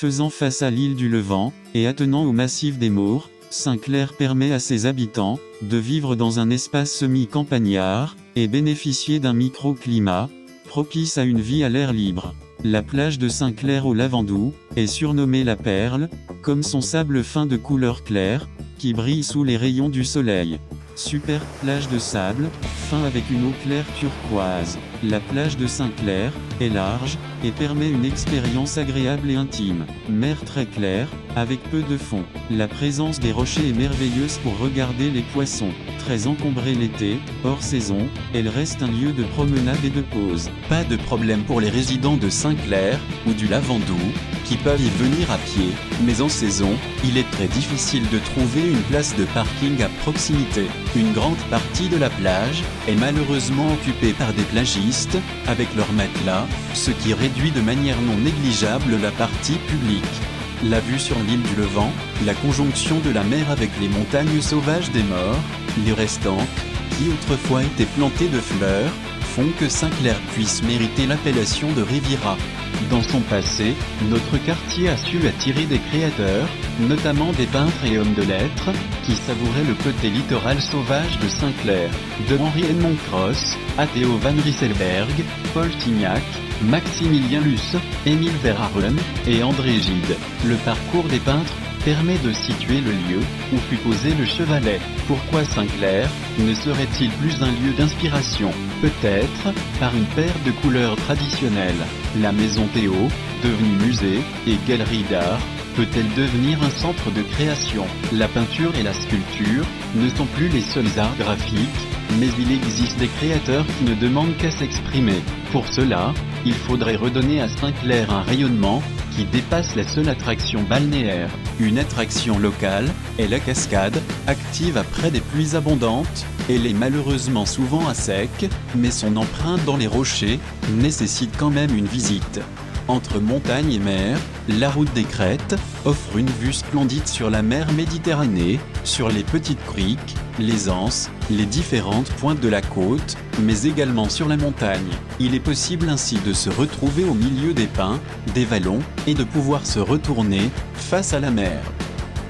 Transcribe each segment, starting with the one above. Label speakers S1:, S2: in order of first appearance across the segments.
S1: Faisant face à l'île du Levant, et attenant au massif des Maures, Saint-Clair permet à ses habitants, de vivre dans un espace semi-campagnard, et bénéficier d'un microclimat, propice à une vie à l'air libre. La plage de Saint-Clair au Lavandou, est surnommée la Perle, comme son sable fin de couleur claire, qui brille sous les rayons du soleil. Super plage de sable, fin avec une eau claire turquoise. La plage de Saint-Clair, est large, et permet une expérience agréable et intime. Mer très claire, avec peu de fond. La présence des rochers est merveilleuse pour regarder les poissons. Très encombrée l'été, hors saison, elle reste un lieu de promenade et de pause.
S2: Pas de problème pour les résidents de Saint-Clair, ou du Lavandou, qui peuvent y venir à pied, mais en saison, il est très difficile de trouver une place de parking à proximité. Une grande partie de la plage est malheureusement occupée par des plagistes, avec leurs matelas, ce qui réduit de manière non négligeable la partie publique. La vue sur l'île du Levant, la conjonction de la mer avec les montagnes sauvages des Maures, les restants, qui autrefois étaient plantés de fleurs, font que Saint-Clair puisse mériter l'appellation de Riviera. Dans son passé, notre quartier a su attirer des créateurs, notamment des peintres et hommes de lettres, qui savouraient le côté littoral sauvage de Saint-Clair. De Henri Edmond Cross, à Theo van Rysselberg, Paul Signac, Maximilien Luce, Émile Verhaeren et André Gide. Le parcours des peintres permet de situer le lieu où fut posé le chevalet. Pourquoi Saint-Clair ne serait-il plus un lieu d'inspiration? Peut-être par une paire de couleurs traditionnelles. La maison Théo, devenue musée et galerie d'art, peut-elle devenir un centre de création? La peinture et la sculpture ne sont plus les seuls arts graphiques, mais il existe des créateurs qui ne demandent qu'à s'exprimer. Pour cela, il faudrait redonner à Saint-Clair un rayonnement qui dépasse la seule attraction balnéaire. Une attraction locale est la cascade, active après des pluies abondantes. Elle est malheureusement souvent à sec, mais son empreinte dans les rochers nécessite quand même une visite. Entre montagne et mer, la route des Crêtes offre une vue splendide sur la mer Méditerranée, sur les petites criques, les anses, les différentes pointes de la côte, mais également sur la montagne. Il est possible ainsi de se retrouver au milieu des pins, des vallons, et de pouvoir se retourner face à la mer.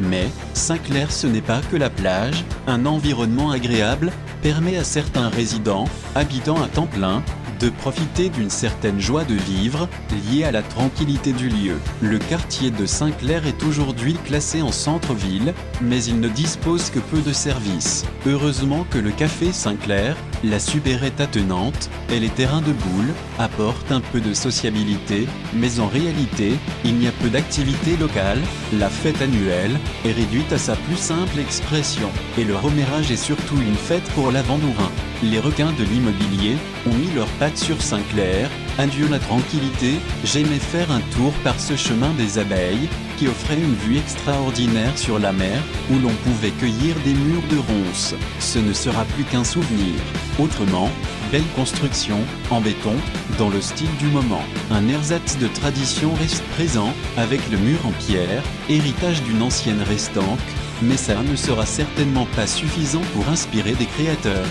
S2: Mais, Saint-Clair ce n'est pas que la plage, un environnement agréable permet à certains résidents, habitants à temps plein, de profiter d'une certaine joie de vivre, liée à la tranquillité du lieu. Le quartier de Saint-Clair est aujourd'hui classé en centre-ville, mais il ne dispose que peu de services. Heureusement que le café Saint-Clair, la supérette attenante, et les terrains de boules, apportent un peu de sociabilité, mais en réalité, il n'y a peu d'activités locales, la fête annuelle est réduite à sa plus simple expression, et le romérage est surtout une fête pour l'Avandourin. Les requins de l'immobilier ont mis leurs pattes sur Saint-Clair. Adieu la tranquillité, j'aimais faire un tour par ce chemin des abeilles, qui offrait une vue extraordinaire sur la mer, où l'on pouvait cueillir des mûres de ronces. Ce ne sera plus qu'un souvenir. Autrement, belle construction, en béton, dans le style du moment. Un ersatz de tradition reste présent, avec le mur en pierre, héritage d'une ancienne restanque, mais ça ne sera certainement pas suffisant pour inspirer des créateurs.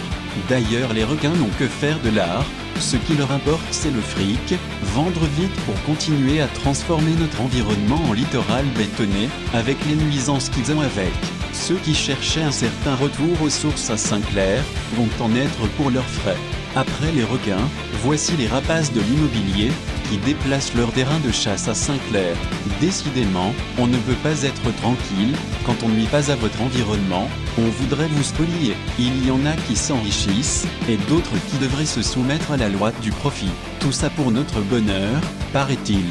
S2: D'ailleurs, les requins n'ont que faire de l'art, ce qui leur importe c'est le fric, vendre vite pour continuer à transformer notre environnement en littoral bétonné, avec les nuisances qu'ils ont avec. Ceux qui cherchaient un certain retour aux sources à Saint-Clair, vont en être pour leurs frais. Après les requins, voici les rapaces de l'immobilier, qui déplacent leur terrain de chasse à Saint-Clair. Décidément, on ne peut pas être tranquille, quand on nuit pas à votre environnement, on voudrait vous spolier. Il y en a qui s'enrichissent, et d'autres qui devraient se soumettre à la loi du profit. Tout ça pour notre bonheur, paraît-il.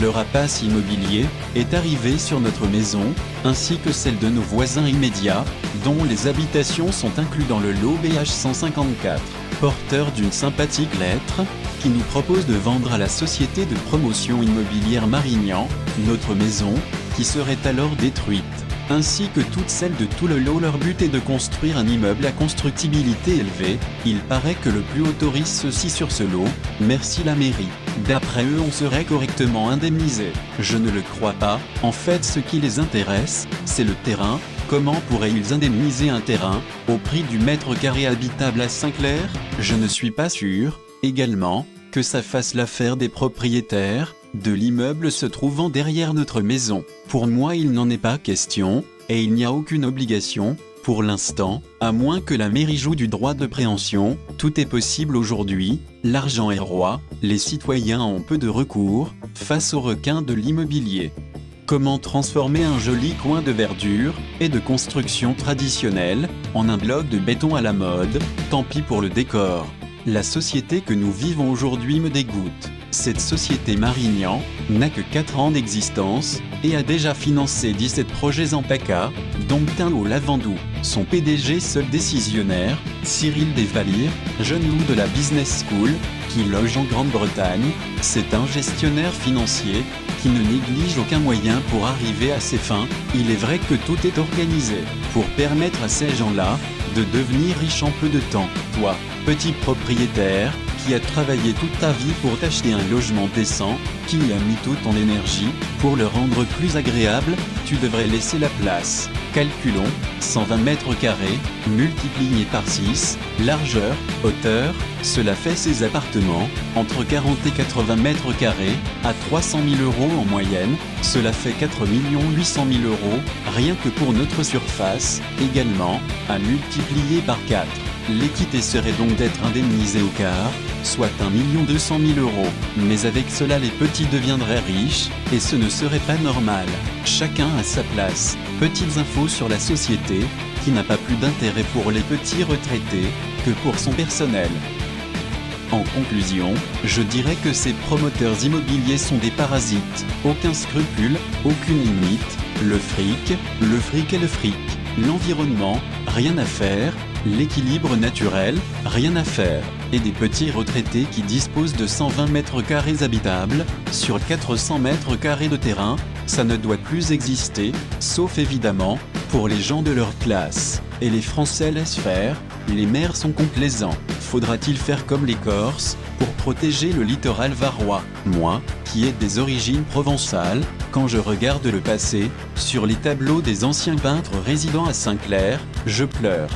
S2: Le rapace immobilier est arrivé sur notre maison, ainsi que celle de nos voisins immédiats, dont les habitations sont inclus dans le lot BH154. Porteur d'une sympathique lettre, qui nous propose de vendre à la société de promotion immobilière Marignan, notre maison, qui serait alors détruite. Ainsi que toutes celles de tout le lot, leur but est de construire un immeuble à constructibilité élevée. Il paraît que le plus haut autorise ceci sur ce lot, merci la mairie. D'après eux, on serait correctement indemnisé. Je ne le crois pas, en fait ce qui les intéresse, c'est le terrain. Comment pourraient-ils indemniser un terrain, au prix du mètre carré habitable à Saint-Clair? Je ne suis pas sûr, également, que ça fasse l'affaire des propriétaires, de l'immeuble se trouvant derrière notre maison. Pour moi, il n'en est pas question, et il n'y a aucune obligation, pour l'instant, à moins que la mairie joue du droit de préemption. Tout est possible aujourd'hui, l'argent est roi, les citoyens ont peu de recours, face aux requins de l'immobilier. Comment transformer un joli coin de verdure et de construction traditionnelle en un bloc de béton à la mode? Tant pis pour le décor. La société que nous vivons aujourd'hui me dégoûte. Cette société Marignan n'a que 4 ans d'existence et a déjà financé 17 projets en PACA, dont un au Lavandou. Son PDG, seul décisionnaire, Cyril Desvaliers, jeune loup de la Business School, qui loge en Grande-Bretagne, c'est un gestionnaire financier qui ne néglige aucun moyen pour arriver à ses fins. Il est vrai que tout est organisé pour permettre à ces gens-là de devenir riches en peu de temps. Toi, petit propriétaire, qui a travaillé toute ta vie pour t'acheter un logement décent, qui y a mis toute ton énergie, pour le rendre plus agréable, tu devrais laisser la place. Calculons, 120 mètres carrés, multiplié par 6, largeur, hauteur, cela fait ces appartements, entre 40 et 80 mètres carrés, à 300 000 € en moyenne, cela fait 4 800 000 €, rien que pour notre surface, également, à multiplier par 4. L'équité serait donc d'être indemnisé au quart, soit 1 200 000 €. Mais avec cela les petits deviendraient riches, et ce ne serait pas normal. Chacun a sa place. Petites infos sur la société, qui n'a pas plus d'intérêt pour les petits retraités, que pour son personnel. En conclusion, je dirais que ces promoteurs immobiliers sont des parasites. Aucun scrupule, aucune limite. Le fric est le fric. L'environnement, rien à faire. L'équilibre naturel, rien à faire. Et des petits retraités qui disposent de 120 mètres carrés habitables, sur 400 mètres carrés de terrain, ça ne doit plus exister, sauf évidemment, pour les gens de leur classe. Et les Français laissent faire, les maires sont complaisants. Faudra-t-il faire comme les Corses, pour protéger le littoral varois? Moi, qui ai des origines provençales, quand je regarde le passé, sur les tableaux des anciens peintres résidant à Saint-Clair, je pleure.